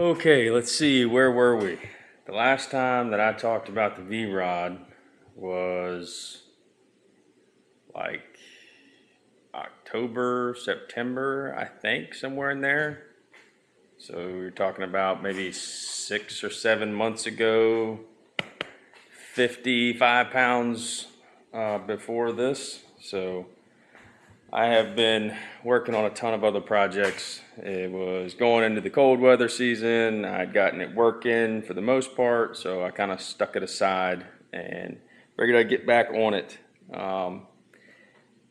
Okay, let's see, where were we? The last time that I talked about the VROD was like October, September, I think, somewhere in there. So we were talking about maybe 6 or 7 months ago, 55 pounds before this. So I have been working on a ton of other projects. It was going into the cold weather season. I'd gotten it working for the most part, so I kind of stuck it aside and figured I'd get back on it.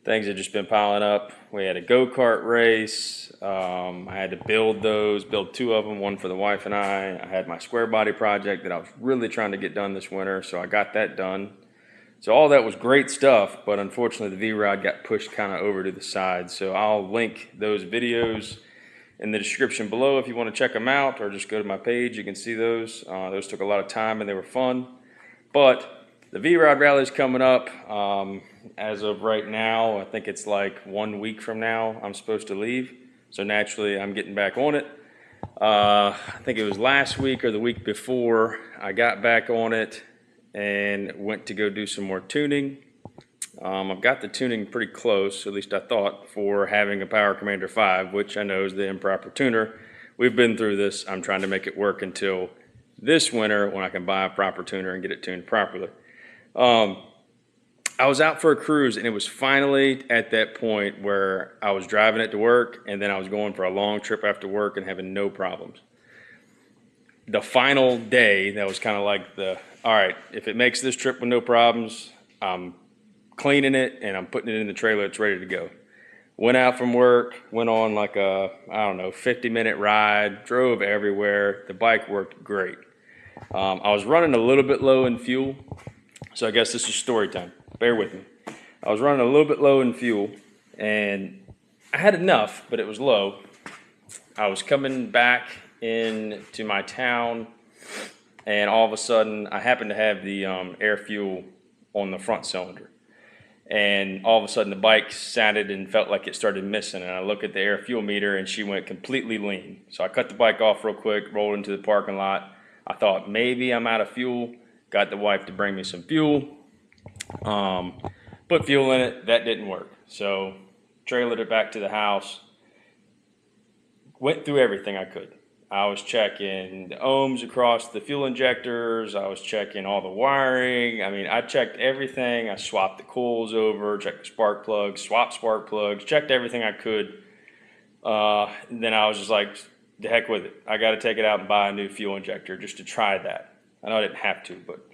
Things had just been piling up. We had a go-kart race. I had to build 2 of them, one for the wife and I. I had my square body project that I was really trying to get done this winter, so I got that done. So all that was great stuff, but unfortunately the VROD got pushed kind of over to the side. So I'll link those videos in the description below if you want to check them out, or just go to my page. You can see those. Those took a lot of time and they were fun. But the VROD rally is coming up. As of right now, I think it's like 1 week from now I'm supposed to leave. So naturally I'm getting back on it. I think it was last week or the week before I got back on it and went to go do some more tuning. I've got the tuning pretty close, at least I thought, for having a Power Commander 5, which I know is the improper tuner. We've been through this. I'm trying to make it work until this winter when I can buy a proper tuner and get it tuned properly. I was out for a cruise, and it was finally at that point where I was driving it to work, and then I was going for a long trip after work and having no problems. The final day, that was kind of like all right, if it makes this trip with no problems, I'm cleaning it and I'm putting it in the trailer. It's ready to go. Went out from work, went on like a, 50-minute ride, drove everywhere. The bike worked great. I was running a little bit low in fuel, so I guess this is story time. Bear with me. I was running a little bit low in fuel, and I had enough, but it was low. I was coming back into my town, and all of a sudden I happened to have the air fuel on the front cylinder, and all of a sudden the bike sounded and felt like it started missing, and I look at the air fuel meter and she went completely lean. So I ut the bike off real quick, rolled into the parking lot. I thought maybe I'm out of fuel, got the wife to bring me some fuel, put fuel in it. That didn't work, so trailered it back to the house, went through everything I could. I was checking the ohms across the fuel injectors. I was checking all the wiring. I mean, I checked everything. I swapped the coils over, checked the spark plugs, swapped spark plugs, checked everything I could. Then I was just like, the heck with it. I got to take it out and buy a new fuel injector just to try that. I know I didn't have to, but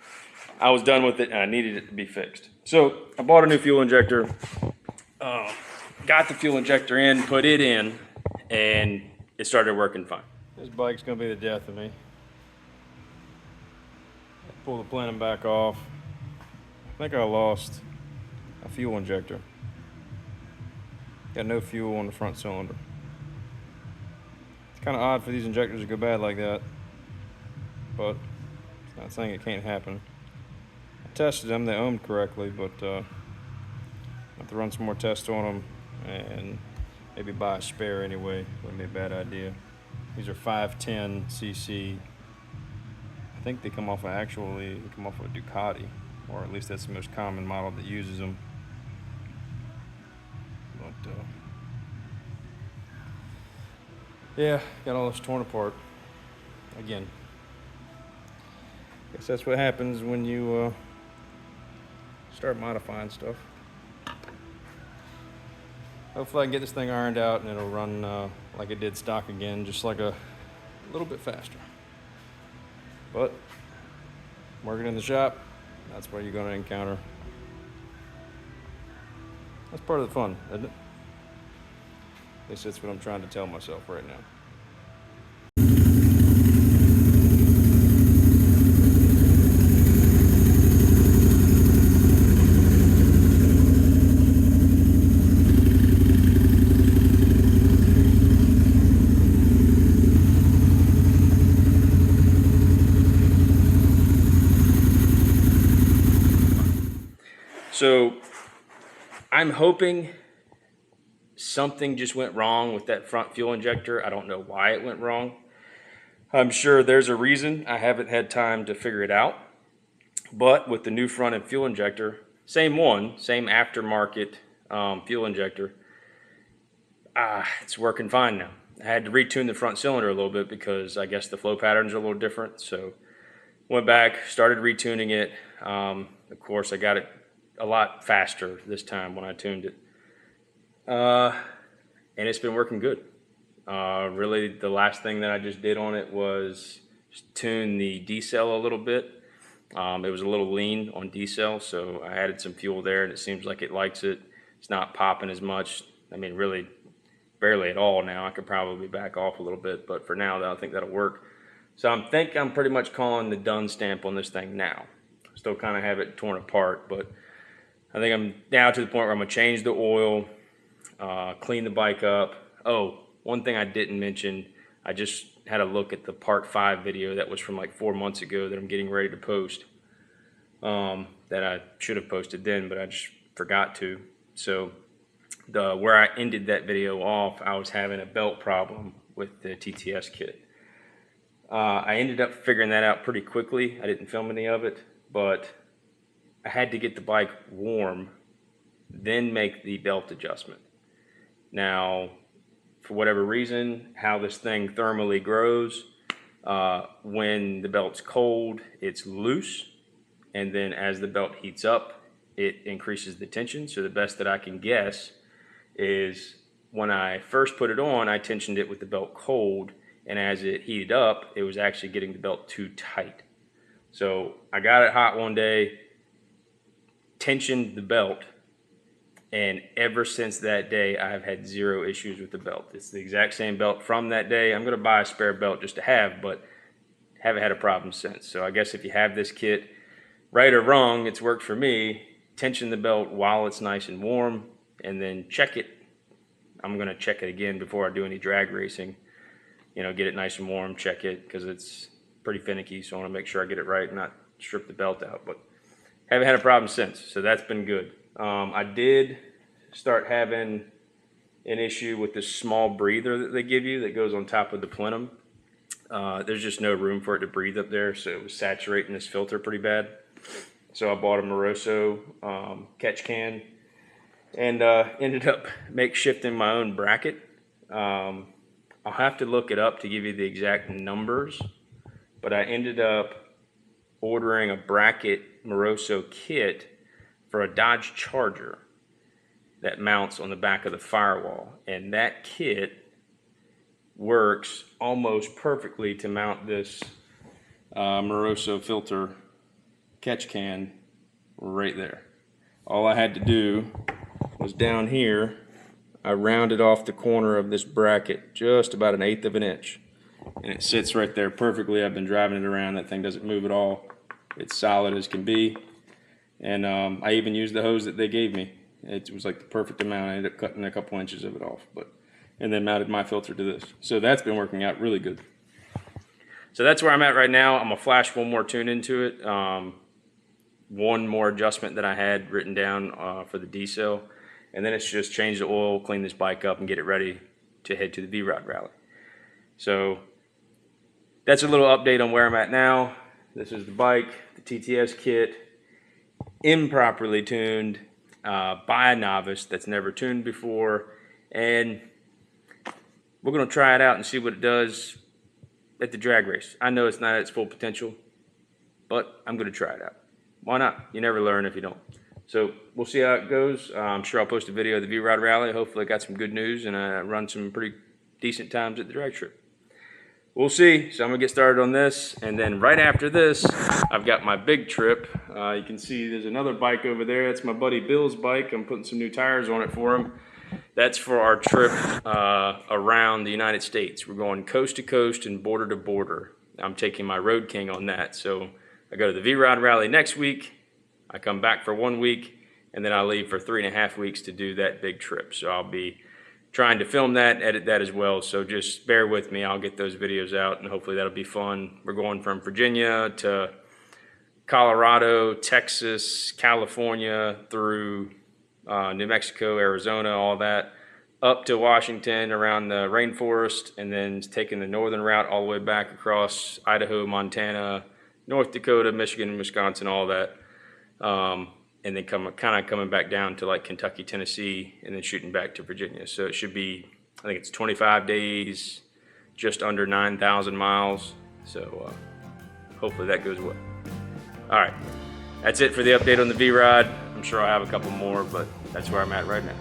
I was done with it and I needed it to be fixed. So I bought a new fuel injector, got the fuel injector in, put it in, and it started working fine. This bike's gonna be the death of me. Pull the plenum back off. I think I lost a fuel injector. Got no fuel on the front cylinder. It's kind of odd for these injectors to go bad like that, but it's not saying it can't happen. I tested them, they ohmed correctly, but I have to run some more tests on them and maybe buy a spare anyway. Wouldn't be a bad idea. These are 510 cc. I think they come off of a Ducati, or at least that's the most common model that uses them. But yeah, got all this torn apart again. Guess that's what happens when you start modifying stuff. Hopefully I can get this thing ironed out and it'll run like it did stock again, just like a little bit faster. But working in the shop, that's what you're going to encounter. That's part of the fun, isn't it? At least that's what I'm trying to tell myself right now. So I'm hoping something just went wrong with that front fuel injector. I don't know why it went wrong. I'm sure there's a reason. I haven't had time to figure it out. But with the new front end fuel injector, same one, same aftermarket fuel injector, it's working fine now. I had to retune the front cylinder a little bit because I guess the flow patterns are a little different. So went back, started retuning it. Of course, I got it a lot faster this time when I tuned it. And it's been working good. Really, the last thing that I just did on it was tune the decel a little bit. It was a little lean on decel, so I added some fuel there, and it seems like it likes it. It's not popping as much. I mean, really, barely at all now. I could probably back off a little bit, but for now, I think that'll work. So I think I'm pretty much calling the done stamp on this thing now. Still kind of have it torn apart, but I think I'm now to the point where I'm gonna change the oil, clean the bike up. Oh, one thing I didn't mention, I just had a look at the part 5 video that was from like 4 months ago that I'm getting ready to post, that I should have posted then, but I just forgot to. So where I ended that video off, I was having a belt problem with the TTS kit. I ended up figuring that out pretty quickly. I didn't film any of it, but I had to get the bike warm, then make the belt adjustment. Now, for whatever reason, how this thing thermally grows, when the belt's cold, it's loose, and then as the belt heats up, it increases the tension. So the best that I can guess is when I first put it on, I tensioned it with the belt cold, and as it heated up, it was actually getting the belt too tight. So I got it hot one day, tensioned the belt, and ever since that day, I've had 0 issues with the belt. It's the exact same belt from that day. I'm gonna buy a spare belt just to have, but haven't had a problem since. So I guess if you have this kit, right or wrong, it's worked for me. Tension the belt while it's nice and warm, and then check it. I'm gonna check it again before I do any drag racing. You know, get it nice and warm, check it, because it's pretty finicky, so I wanna make sure I get it right and not strip the belt out. But haven't had a problem since, so that's been good. I did start having an issue with this small breather that they give you that goes on top of the plenum. There's just no room for it to breathe up there, so it was saturating this filter pretty bad. So I bought a Moroso catch can and ended up makeshifting my own bracket. I'll have to look it up to give you the exact numbers, but I ended up ordering a bracket Moroso kit for a Dodge Charger that mounts on the back of the firewall, and that kit works almost perfectly to mount this Moroso filter catch can right there. All I had to do was down here, I rounded off the corner of this bracket just about 1/8 of an inch, and it sits right there perfectly. I've been driving it around. That thing doesn't move at all. It's solid as can be. And I even used the hose that they gave me. It was like the perfect amount. I ended up cutting a couple inches of it off, and then mounted my filter to this. So that's been working out really good. So that's where I'm at right now. I'm gonna flash one more tune into it. One more adjustment that I had written down for the decel, and then it's just change the oil, clean this bike up, and get it ready to head to the VROD rally. So that's a little update on where I'm at now. This is the bike, the TTS kit, improperly tuned by a novice that's never tuned before, and we're going to try it out and see what it does at the drag race. I know it's not at its full potential, but I'm going to try it out. Why not? You never learn if you don't. So we'll see how it goes. I'm sure I'll post a video of the VROD rally. Hopefully I got some good news and I run some pretty decent times at the drag strip. We'll see. So I'm gonna get started on this, and then right after this, I've got my big trip. You can see there's another bike over there. That's my buddy Bill's bike. I'm putting some new tires on it for him. That's for our trip around the United States. We're going coast to coast and border to border. I'm taking my Road King on that. So I go to the VROD rally next week. I come back for 1 week, and then I leave for 3.5 weeks to do that big trip. So I'll be trying to film that, edit that as well. So just bear with me. I'll get those videos out, and hopefully that'll be fun. We're going from Virginia to Colorado, Texas, California, through New Mexico, Arizona, all that. up to Washington around the rainforest, and then taking the northern route all the way back across Idaho, Montana, North Dakota, Michigan, Wisconsin, all that. And then coming back down to like Kentucky, Tennessee, and then shooting back to Virginia. So it should be, I think it's 25 days, just under 9,000 miles. So hopefully that goes well. All right, that's it for the update on the VROD. I'm sure I'll have a couple more, but that's where I'm at right now.